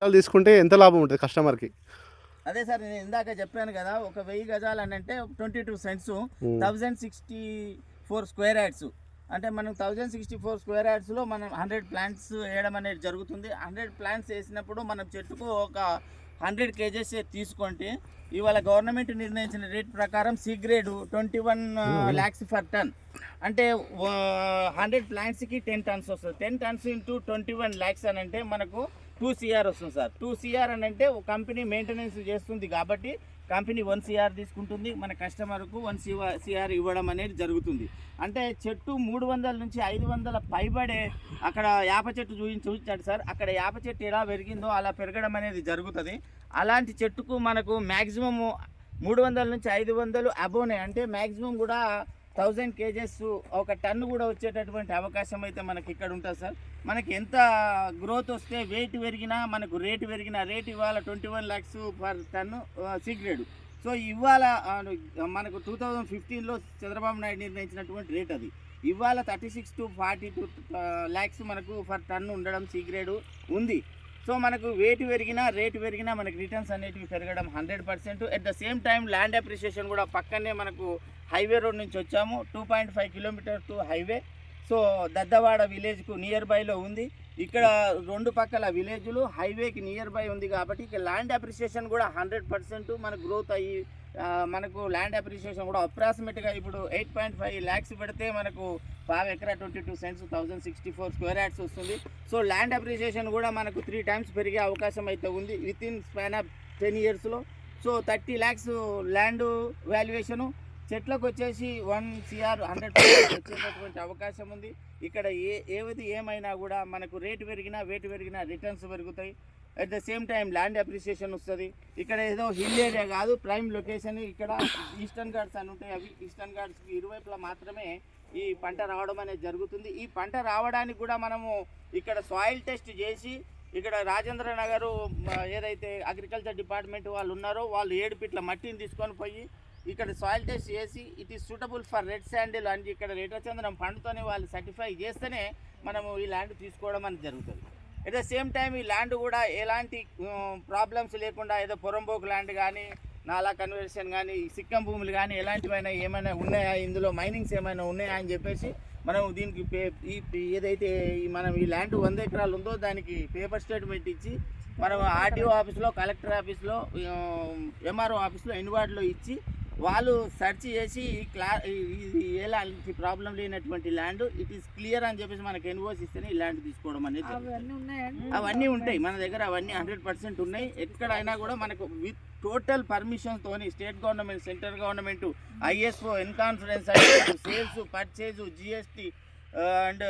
తీసుకుంటే ఎంత లాభం ఉంటుంది కస్టమర్‌కి? అదే సార్ నేను ఇందాక చెప్పాను కదా, ఒక 1000 గజాలు అని అంటే 22 సెంట్స్, హ్మ్. 1064 స్క్వేర్ యార్డ్స్. అంటే మనం 1064 స్క్వేర్ యార్డ్స్లో మనం 100 ప్లాంట్స్ వేయడం అనేది జరుగుతుంది. 100 ప్లాంట్స్ వేసినప్పుడు మనం చెట్టుకు ఒక 100 కేజెస్ తీసుకుంటే ఇవాళ గవర్నమెంట్ నిర్ణయించిన రేట్ ప్రకారం సి గ్రేడ్ 21 lakhs ఫర్ టన్. అంటే 100 ప్లాంట్స్కి 10 టన్స్ వస్తుంది. 10 టన్స్ ఇంటూ 21 lakhs అని అంటే మనకు 2 CR వస్తుంది సార్. 2 CR అని అంటే ఒక కంపెనీ మెయింటెనెన్స్ చేస్తుంది కాబట్టి కంపెనీ 1 CR తీసుకుంటుంది, మన కస్టమర్కు 1 CR ఇవ్వడం అనేది జరుగుతుంది. అంటే చెట్టు 300 నుంచి 500 పైబడే అక్కడ యాప చెట్టు చూపించాడు సార్. అక్కడ యాప చెట్టు ఎలా పెరిగిందో అలా పెరగడం అనేది జరుగుతుంది. అలాంటి చెట్టుకు మనకు మ్యాక్సిమము 300 నుంచి 500 అబోనే, అంటే మ్యాక్సిమం కూడా 1000 కేజెస్ ఒక టన్ను కూడా వచ్చేటటువంటి అవకాశం అయితే మనకి ఇక్కడ ఉంటుంది సార్. మనకి ఎంత గ్రోత్ వస్తే వెయిట్ పెరిగినా మనకు రేటు పెరిగిన రేట్ ఇవాళ 21 lakhs per ton C grade. So ఇవాళ మనకు 2015లో చంద్రబాబు నాయుడు నిర్ణయించినటువంటి రేట్ అది. ఇవాళ 36 to 42 lakhs మనకు పర్ టన్ను ఉండడం సి గ్రేడ్ ఉంది. సో మనకు వెయిట్ పెరిగినా రేటు పెరిగినా మనకి రిటర్న్స్ అనేటివి పెరగడం 100%. At the same time land appreciation కూడా పక్కనే మనకు హైవే రోడ్ నుంచి వచ్చాము, 2.5 kilometre to highway. So Daddavada విలేజ్కు నియర్ బైలో ఉంది. ఇక్కడ రెండు పక్కల విలేజ్లు హైవేకి నియర్ బై ఉంది కాబట్టి ఇక ల్యాండ్ అప్రిషియేషన్ కూడా 100% మనకు గ్రోత్ అయ్యి మనకు ల్యాండ్ అప్రిషియేషన్ కూడా అప్రాక్సిమేట్గా ఇప్పుడు 8.5 lakhs పెడితే మనకు 5 ఎకరా 22 సెంట్స్ 1064 స్క్వేర్ యార్డ్స్ వస్తుంది. సో ల్యాండ్ అప్రిషియేషన్ కూడా మనకు 3 times పెరిగే అవకాశం అయితే ఉంది విత్ ఇన్ స్పాన్ ఆఫ్ 10 yearsలో. సో 30 lakhs ల్యాండ్ వాల్యుయేషను, చెట్లకు వచ్చేసి 1 CR 100% వచ్చేటటువంటి అవకాశం ఉంది. ఇక్కడ ఏది ఏమైనా కూడా మనకు రేటు పెరిగినా వెయిట్ పెరిగినా రిటర్న్స్ పెరుగుతాయి. At the same time land appreciation వస్తుంది. ఇక్కడ ఏదో హిల్ ఏరియా కాదు, ప్రైమ్ లొకేషన్. ఇక్కడ ఈస్టర్న్ ఘాట్స్ అని ఉంటాయి, అవి ఈస్టర్న్ ఘాట్స్కి ఇరువైపులా మాత్రమే ఈ పంట రావడం అనేది జరుగుతుంది. ఈ పంట రావడానికి కూడా మనము ఇక్కడ సాయిల్ టెస్ట్ చేసి ఇక్కడ రాజేంద్ర నగర్ ఏదైతే అగ్రికల్చర్ డిపార్ట్మెంట్ వాళ్ళు ఉన్నారో వాళ్ళు 7 ఫీట్ల మట్టిని తీసుకొని పోయి ఇక్కడ సాయిల్ టెస్ట్ చేసి it is suitable for red sandal అని ఇక్కడ రెడ్రచంద్రం పండుతోనే వాళ్ళు సర్టిఫై చేస్తేనే మనము ఈ ల్యాండ్ తీసుకోవడం అనేది జరుగుతుంది. అట్ ద సేమ్ టైం ఈ ల్యాండ్ కూడా ఎలాంటి ప్రాబ్లమ్స్ లేకుండా ఏదో పొరంబోకు ల్యాండ్ కానీ నాలా కన్వర్షన్ కానీ సిక్కం భూములు కానీ ఎలాంటివైనా ఏమైనా ఉన్నాయా, ఇందులో మైనింగ్స్ ఏమైనా ఉన్నాయా అని చెప్పేసి మనం దీనికి ఏదైతే మనం ఈ ల్యాండ్ 100 ఎకరాలు ఉందో దానికి పేపర్ స్టేట్మెంట్ ఇచ్చి మనం ఆర్టీఓ ఆఫీస్లో, కలెక్టర్ ఆఫీస్లో, ఎంఆర్ఓ ఆఫీస్లో ఇన్వార్డ్లో ఇచ్చి వాళ్ళు సెర్చ్ చేసి ఎలాంటి ప్రాబ్లం లేనటువంటి ల్యాండ్ ఇట్ ఈస్ క్లియర్ అని చెప్పేసి మనకి ఎన్ఓసి ఇస్తేనే ఈ ల్యాండ్ తీసుకోవడం అనేది అవన్నీ ఉంటాయి మన దగ్గర, అవన్నీ 100% ఉన్నాయి. ఎక్కడైనా కూడా మనకు విత్ టోటల్ పర్మిషన్తోని state government, central government, ISO, ఎన్కాన్ఫరెన్స్, sales, purchase, GST and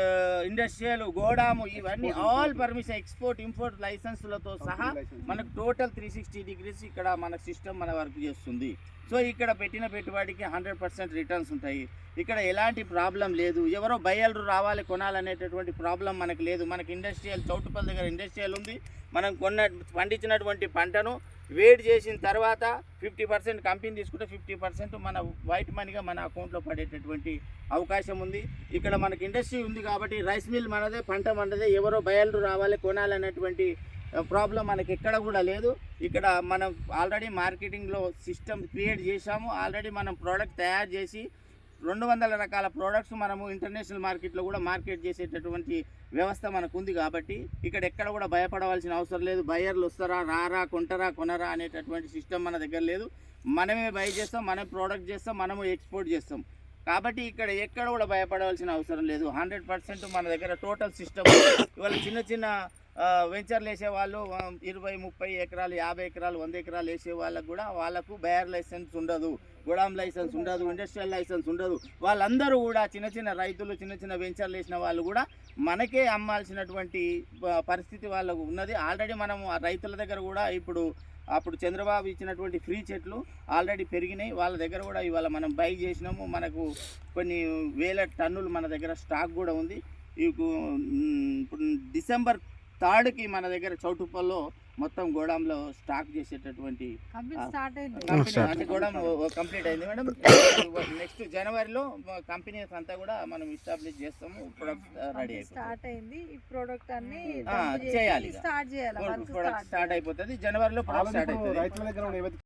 industrial, గోడాము, ఇవన్నీ ఆల్ పర్మిషన్, ఎక్స్పోర్ట్ ఇంపోర్ట్ లైసెన్స్లతో సహా మనకు టోటల్ 360 degrees ఇక్కడ మన సిస్టమ్ మన వర్క్ చేస్తుంది. సో ఇక్కడ పెట్టిన పెట్టుబడికి 100% రిటర్న్స్ ఉంటాయి. ఇక్కడ ఎలాంటి ప్రాబ్లం లేదు. ఎవరో బయలు రావాలి కొనాలనేటటువంటి ప్రాబ్లం మనకు లేదు. మనకి ఇండస్ట్రియల్ చౌటుపల్లి దగ్గర ఇండస్ట్రియల్ ఉంది. మనం పండించినటువంటి పంటను వెయిట్ చేసిన తర్వాత 50% కంపెనీ తీసుకుంటే 50% మన వైట్ మనీగా మన అకౌంట్లో పడేటటువంటి అవకాశం ఉంది. ఇక్కడ మనకి ఇండస్ట్రీ ఉంది కాబట్టి రైస్ మిల్ మనదే, పంట మనదే, ఎవరో బయలు రావాలి కొనాలనేటువంటి ప్రాబ్లం మనకి ఎక్కడ కూడా లేదు. ఇక్కడ మనం ఆల్రెడీ మార్కెటింగ్లో సిస్టమ్ క్రియేట్ చేశాము. ఆల్రెడీ మనం ప్రోడక్ట్ తయారు చేసి 200 రకాల ప్రోడక్ట్స్ మనము ఇంటర్నేషనల్ మార్కెట్లో కూడా మార్కెట్ చేసేటటువంటి వ్యవస్థ మనకు ఉంది కాబట్టి ఇక్కడ ఎక్కడ కూడా భయపడవలసిన అవసరం లేదు. బయర్లు వస్తారా, రారా, కొంటారా, కొనరా అనేటటువంటి సిస్టమ్ మన దగ్గర లేదు. మనమే బై చేస్తాం, మనమే ప్రోడక్ట్ చేస్తాం, మనము ఎక్స్పోర్ట్ చేస్తాం కాబట్టి ఇక్కడ ఎక్కడ కూడా భయపడవలసిన అవసరం లేదు. 100% మన దగ్గర టోటల్ సిస్టమ్. ఇవాళ చిన్న చిన్న వెంచర్లు వేసే వాళ్ళు 20, 30 ఎకరాలు, 50 ఎకరాలు, 100 ఎకరాలు వేసే వాళ్ళకు కూడా వాళ్ళకు బయర్ లైసెన్స్ ఉండదు, గోడామ్ లైసెన్స్ ఉండదు, ఇండస్ట్రియల్ లైసెన్స్ ఉండదు. వాళ్ళందరూ కూడా చిన్న చిన్న రైతులు, చిన్న చిన్న వెంచర్లు వేసిన వాళ్ళు కూడా మనకే అమ్మాల్సినటువంటి పరిస్థితి వాళ్ళకు ఉన్నది. ఆల్రెడీ మనం ఆ రైతుల దగ్గర కూడా అప్పుడు చంద్రబాబు ఇచ్చినటువంటి ఫ్రీ చెట్లు ఆల్రెడీ పెరిగినాయి. వాళ్ళ దగ్గర కూడా ఇవాళ మనం బై చేసినాము. మనకు కొన్ని వేల టన్నులు మన దగ్గర స్టాక్ కూడా ఉంది. ఇప్పుడు December 3కి మన దగ్గర చౌటుప్పల్లో మొత్తం గోడాంలో స్టాక్ చేసేటటువంటి స్టార్ట్ అయింది. కంపెనీ అంటే గోడాం కంప్లీట్ అయింది మేడం. నెక్స్ట్ జనవరిలో కంపెనీస్ అంతా కూడా మనం ఎస్టాబ్లిష్ చేస్తాము. ప్రొడక్ట్ రెడీ స్టార్ట్ అయింది. ఈ ప్రోడక్ట్ అన్ని చేయాలి. స్టార్ట్ చేయాలి. ప్రొడక్ట్ స్టార్ట్ అయిపోతుంది జనవరిలో. ప్రొడక్ట్ స్టార్ట్ అవుతుంది. రైతుల దగ్గర